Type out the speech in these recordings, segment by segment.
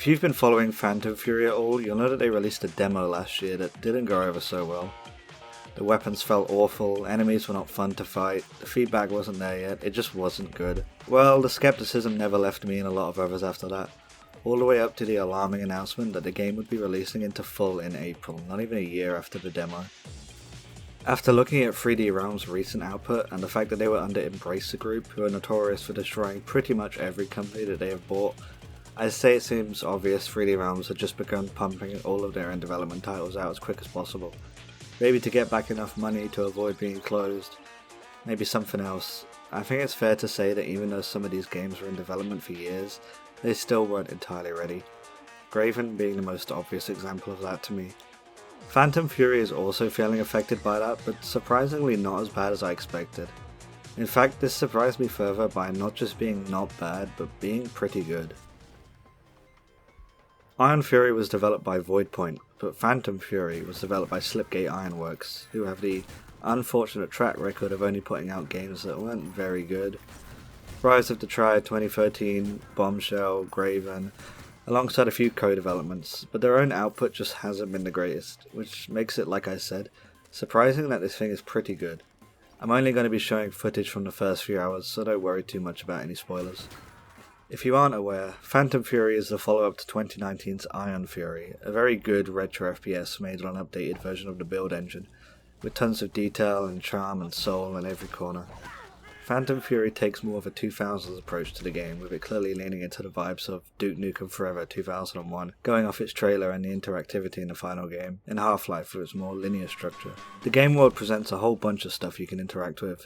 If you've been following Phantom Fury at all, you'll know that they released a demo last year that didn't go over so well. The weapons felt awful, enemies were not fun to fight, the feedback wasn't there yet, it just wasn't good. Well, the skepticism never left me and a lot of others after that, all the way up to the alarming announcement that the game would be releasing into full in April, not even a year after the demo. After looking at 3D Realms' recent output and the fact that they were under Embracer Group, who are notorious for destroying pretty much every company that they have bought, I'd say it seems obvious 3D Realms had just begun pumping all of their in-development titles out as quick as possible. Maybe to get back enough money to avoid being closed. Maybe something else. I think it's fair to say that even though some of these games were in development for years, they still weren't entirely ready. Graven being the most obvious example of that to me. Phantom Fury is also feeling affected by that, but surprisingly not as bad as I expected. In fact, this surprised me further by not just being not bad, but being pretty good. Iron Fury was developed by Voidpoint, but Phantom Fury was developed by Slipgate Ironworks, who have the unfortunate track record of only putting out games that weren't very good. Rise of the Triad 2013, Bombshell, Graven, alongside a few co-developments, but their own output just hasn't been the greatest, which makes it, like I said, surprising that this thing is pretty good. I'm only going to be showing footage from the first few hours, so don't worry too much about any spoilers. If you aren't aware, Phantom Fury is the follow-up to 2019's Iron Fury, a very good retro FPS made on an updated version of the build engine, with tons of detail and charm and soul in every corner. Phantom Fury takes more of a 2000s approach to the game, with it clearly leaning into the vibes of Duke Nukem Forever 2001, going off its trailer and the interactivity in the final game, and Half-Life for its more linear structure. The game world presents a whole bunch of stuff you can interact with,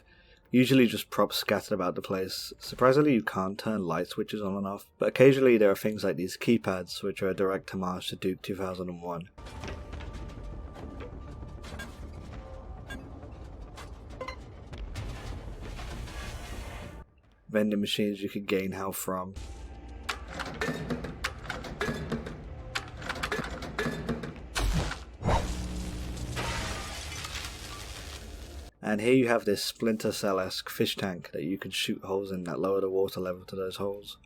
usually just props scattered about the place. Surprisingly, you can't turn light switches on and off, but occasionally there are things like these keypads, which are a direct homage to Duke 2001. Vending machines you can gain health from. And here you have this Splinter Cell-esque fish tank that you can shoot holes in that lower the water level to those holes.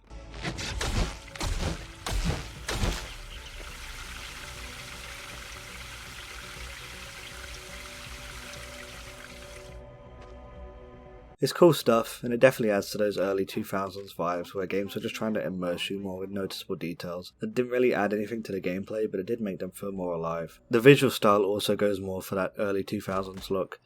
It's cool stuff, and it definitely adds to those early 2000s vibes where games were just trying to immerse you more with noticeable details that didn't really add anything to the gameplay, but it did make them feel more alive. The visual style also goes more for that early 2000s look.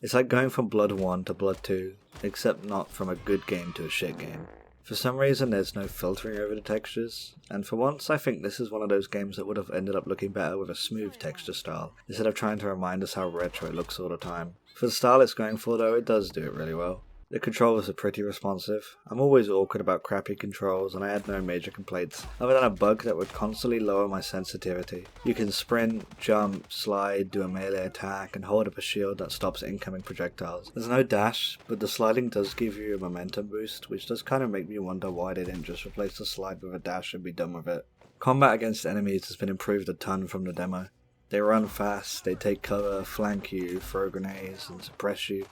It's like going from Blood 1 to Blood 2, except not from a good game to a shit game. For some reason there's no filtering over the textures, and for once I think this is one of those games that would have ended up looking better with a smooth texture style, instead of trying to remind us how retro it looks all the time. For the style it's going for though, it does do it really well. The controllers are pretty responsive. I'm always awkward about crappy controls and I had no major complaints, other than a bug that would constantly lower my sensitivity. You can sprint, jump, slide, do a melee attack, and hold up a shield that stops incoming projectiles. There's no dash, but the sliding does give you a momentum boost, which does kind of make me wonder why they didn't just replace the slide with a dash and be done with it. Combat against enemies has been improved a ton from the demo. They run fast, they take cover, flank you, throw grenades, and suppress you.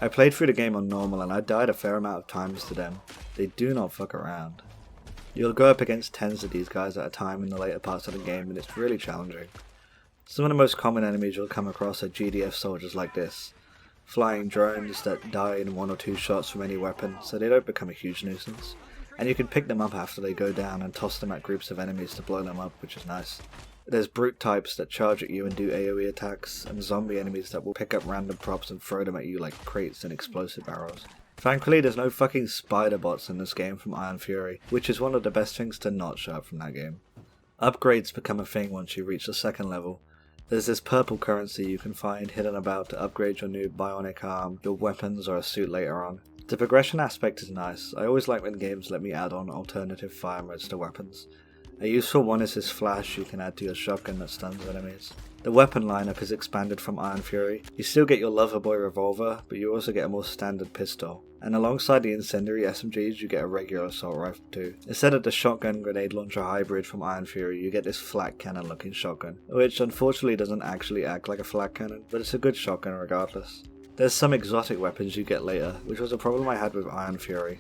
I played through the game on normal and I died a fair amount of times to them. They do not fuck around. You'll go up against tens of these guys at a time in the later parts of the game and it's really challenging. Some of the most common enemies you'll come across are GDF soldiers like this. Flying drones that die in 1 or 2 shots from any weapon, so they don't become a huge nuisance. And you can pick them up after they go down and toss them at groups of enemies to blow them up, which is nice. There's brute types that charge at you and do AoE attacks, and zombie enemies that will pick up random props and throw them at you like crates and explosive barrels. Thankfully there's no fucking spider bots in this game from Iron Fury, which is one of the best things to not show up from that game. Upgrades become a thing once you reach the 2nd level. There's this purple currency you can find hidden about to upgrade your new bionic arm, your weapons, or a suit later on. The progression aspect is nice. I always like when games let me add on alternative fire modes to weapons. A useful one is this flash you can add to your shotgun that stuns enemies. The weapon lineup is expanded from Iron Fury. You still get your Loverboy revolver, but you also get a more standard pistol. And alongside the incendiary SMGs, you get a regular assault rifle too. Instead of the shotgun grenade launcher hybrid from Iron Fury, you get this flat cannon looking shotgun, which unfortunately doesn't actually act like a flat cannon, but it's a good shotgun regardless. There's some exotic weapons you get later, which was a problem I had with Iron Fury.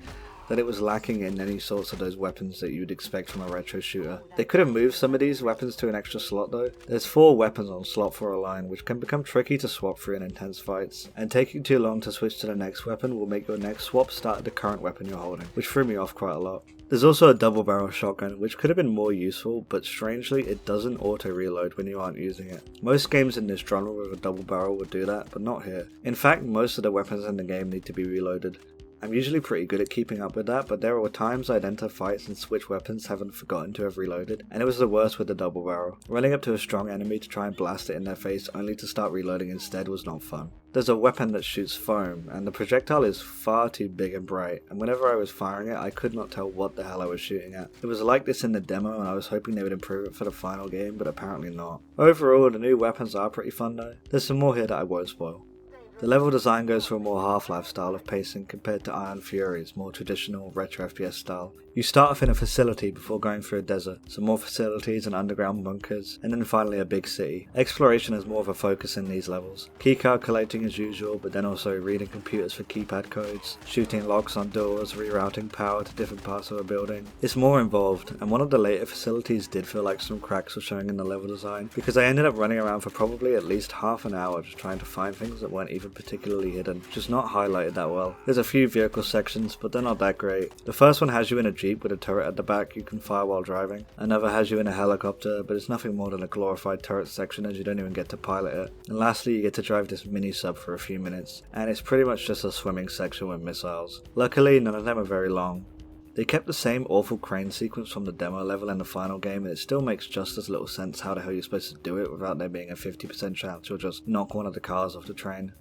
that it was lacking in any sorts of those weapons that you'd expect from a retro shooter. They could have moved some of these weapons to an extra slot though. There's 4 weapons on slot 4 a line, which can become tricky to swap through in intense fights, and taking too long to switch to the next weapon will make your next swap start at the current weapon you're holding, which threw me off quite a lot. There's also a double barrel shotgun, which could have been more useful, but strangely it doesn't auto reload when you aren't using it. Most games in this genre with a double barrel would do that, but not here. In fact, most of the weapons in the game need to be reloaded. I'm usually pretty good at keeping up with that, but there were times I'd enter fights and switch weapons having forgotten to have reloaded, and it was the worst with the double barrel. Running up to a strong enemy to try and blast it in their face only to start reloading instead was not fun. There's a weapon that shoots foam, and the projectile is far too big and bright, and whenever I was firing it I could not tell what the hell I was shooting at. It was like this in the demo and I was hoping they would improve it for the final game, but apparently not. Overall, the new weapons are pretty fun though. There's some more here that I won't spoil. The level design goes for a more Half-Life style of pacing compared to Iron Fury's more traditional retro FPS style. You start off in a facility before going through a desert, some more facilities and underground bunkers, and then finally a big city. Exploration has more of a focus in these levels. Keycard collecting as usual, but then also reading computers for keypad codes, shooting locks on doors, rerouting power to different parts of a building. It's more involved, and one of the later facilities did feel like some cracks were showing in the level design, because I ended up running around for probably at least half an hour just trying to find things that weren't even particularly hidden, just not highlighted that well. There's a few vehicle sections, but they're not that great. The first one has you in a Jeep with a turret at the back you can fire while driving. Another has you in a helicopter, but it's nothing more than a glorified turret section as you don't even get to pilot it. And lastly, you get to drive this mini sub for a few minutes, and it's pretty much just a swimming section with missiles. Luckily, none of them are very long. They kept the same awful crane sequence from the demo level in the final game, and it still makes just as little sense how the hell you're supposed to do it without there being a 50% chance you'll just knock one of the cars off the train.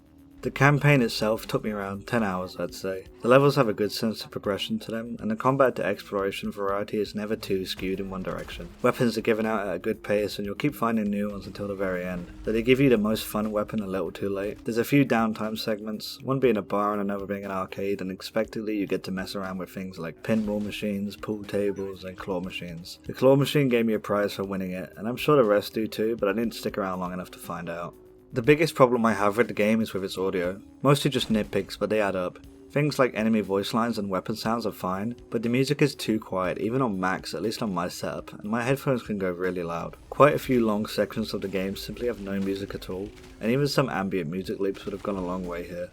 The campaign itself took me around 10 hours, I'd say. The levels have a good sense of progression to them, and the combat to exploration variety is never too skewed in one direction. Weapons are given out at a good pace, and you'll keep finding new ones until the very end, but they give you the most fun weapon a little too late. There's a few downtime segments, one being a bar and another being an arcade, and unexpectedly you get to mess around with things like pinball machines, pool tables, and claw machines. The claw machine gave me a prize for winning it, and I'm sure the rest do too, but I didn't stick around long enough to find out. The biggest problem I have with the game is with its audio. Mostly just nitpicks, but they add up. Things like enemy voice lines and weapon sounds are fine, but the music is too quiet, even on max, at least on my setup, and my headphones can go really loud. Quite a few long sections of the game simply have no music at all, and even some ambient music loops would have gone a long way here.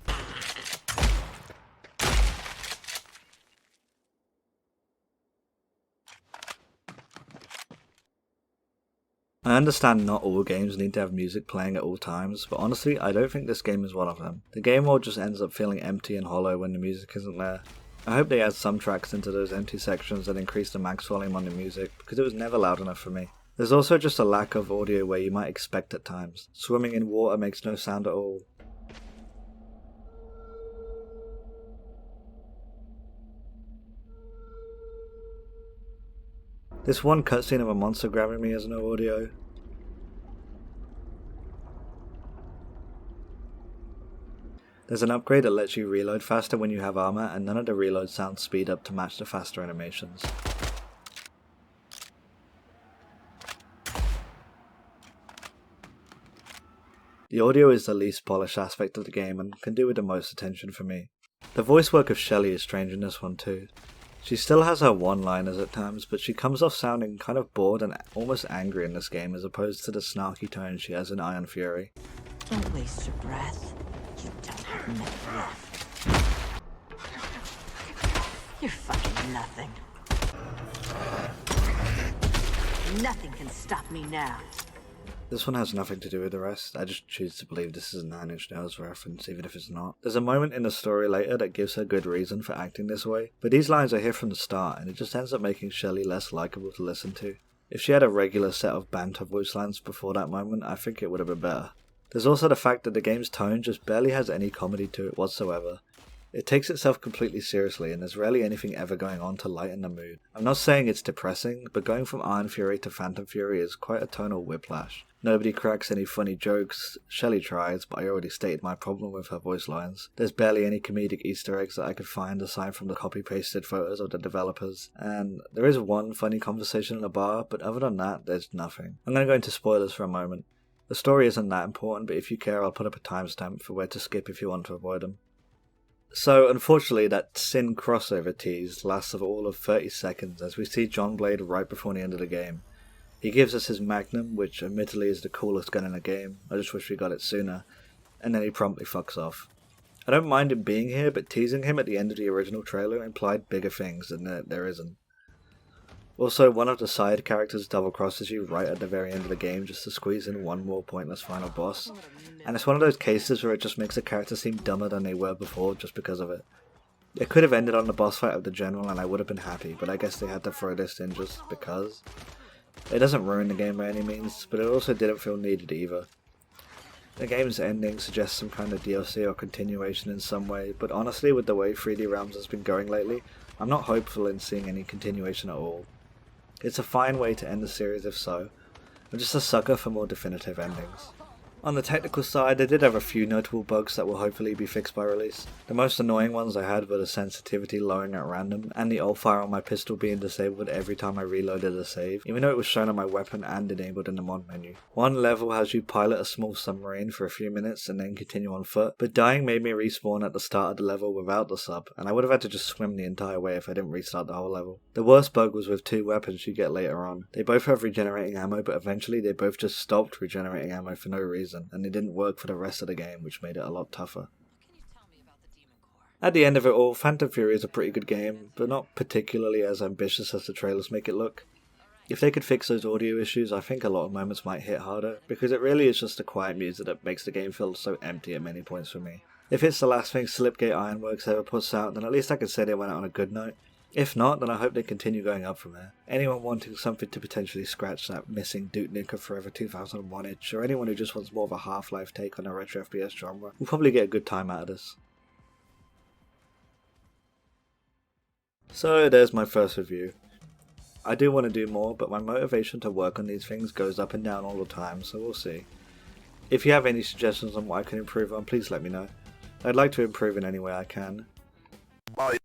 I understand not all games need to have music playing at all times, but honestly I don't think this game is one of them. The game world just ends up feeling empty and hollow when the music isn't there. I hope they add some tracks into those empty sections and increase the max volume on the music, because it was never loud enough for me. There's also just a lack of audio where you might expect at times. Swimming in water makes no sound at all. This one cutscene of a monster grabbing me has no audio. There's an upgrade that lets you reload faster when you have armor, and none of the reload sounds speed up to match the faster animations. The audio is the least polished aspect of the game and can do with the most attention for me. The voice work of Shelly is strange in this one too. She still has her one-liners at times, but she comes off sounding kind of bored and almost angry in this game as opposed to the snarky tone she has in Iron Fury. Don't waste your breath. You don't have many left. You're fucking nothing. Nothing can stop me now. This one has nothing to do with the rest. I just choose to believe this is a Nine Inch Nails reference, even if it's not. There's a moment in the story later that gives her good reason for acting this way, but these lines are here from the start, and it just ends up making Shelly less likable to listen to. If she had a regular set of banter voice lines before that moment, I think it would have been better. There's also the fact that the game's tone just barely has any comedy to it whatsoever. It takes itself completely seriously, and there's rarely anything ever going on to lighten the mood. I'm not saying it's depressing, but going from Iron Fury to Phantom Fury is quite a tonal whiplash. Nobody cracks any funny jokes. Shelly tries, but I already stated my problem with her voice lines. There's barely any comedic Easter eggs that I could find aside from the copy-pasted photos of the developers, and there is one funny conversation in a bar, but other than that, there's nothing. I'm going to go into spoilers for a moment. The story isn't that important, but if you care, I'll put up a timestamp for where to skip if you want to avoid them. So unfortunately that Sin crossover tease lasts of all of 30 seconds as we see John Blade right before the end of the game. He gives us his Magnum, which admittedly is the coolest gun in the game, I just wish we got it sooner, and then he promptly fucks off. I don't mind him being here, but teasing him at the end of the original trailer implied bigger things than there isn't. Also, one of the side characters double crosses you right at the very end of the game just to squeeze in one more pointless final boss, and it's one of those cases where it just makes the character seem dumber than they were before just because of it. It could have ended on the boss fight of the general and I would have been happy, but I guess they had to throw this in just because. It doesn't ruin the game by any means, but it also didn't feel needed either. The game's ending suggests some kind of DLC or continuation in some way, but honestly with the way 3D Realms has been going lately, I'm not hopeful in seeing any continuation at all. It's a fine way to end the series if so. I'm just a sucker for more definitive endings. On the technical side, I did have a few notable bugs that will hopefully be fixed by release. The most annoying ones I had were the sensitivity lowering at random, and the alt fire on my pistol being disabled every time I reloaded a save, even though it was shown on my weapon and enabled in the mod menu. One level has you pilot a small submarine for a few minutes and then continue on foot, but dying made me respawn at the start of the level without the sub, and I would have had to just swim the entire way if I didn't restart the whole level. The worst bug was with two weapons you get later on. They both have regenerating ammo, but eventually they both just stopped regenerating ammo for no reason, and they didn't work for the rest of the game, which made it a lot tougher. At the end of it all, Phantom Fury is a pretty good game, but not particularly as ambitious as the trailers make it look. If they could fix those audio issues, I think a lot of moments might hit harder, because it really is just the quiet music that makes the game feel so empty at many points for me. If it's the last thing Slipgate Ironworks ever puts out, then at least I can say they went out on a good note. If not, then I hope they continue going up from there. Anyone wanting something to potentially scratch that missing Duke Nukem Forever 2001 itch, or anyone who just wants more of a Half-Life take on a retro FPS genre, will probably get a good time out of this. So there's my first review. I do want to do more, but my motivation to work on these things goes up and down all the time, so we'll see. If you have any suggestions on what I can improve on, please let me know. I'd like to improve in any way I can. Bye.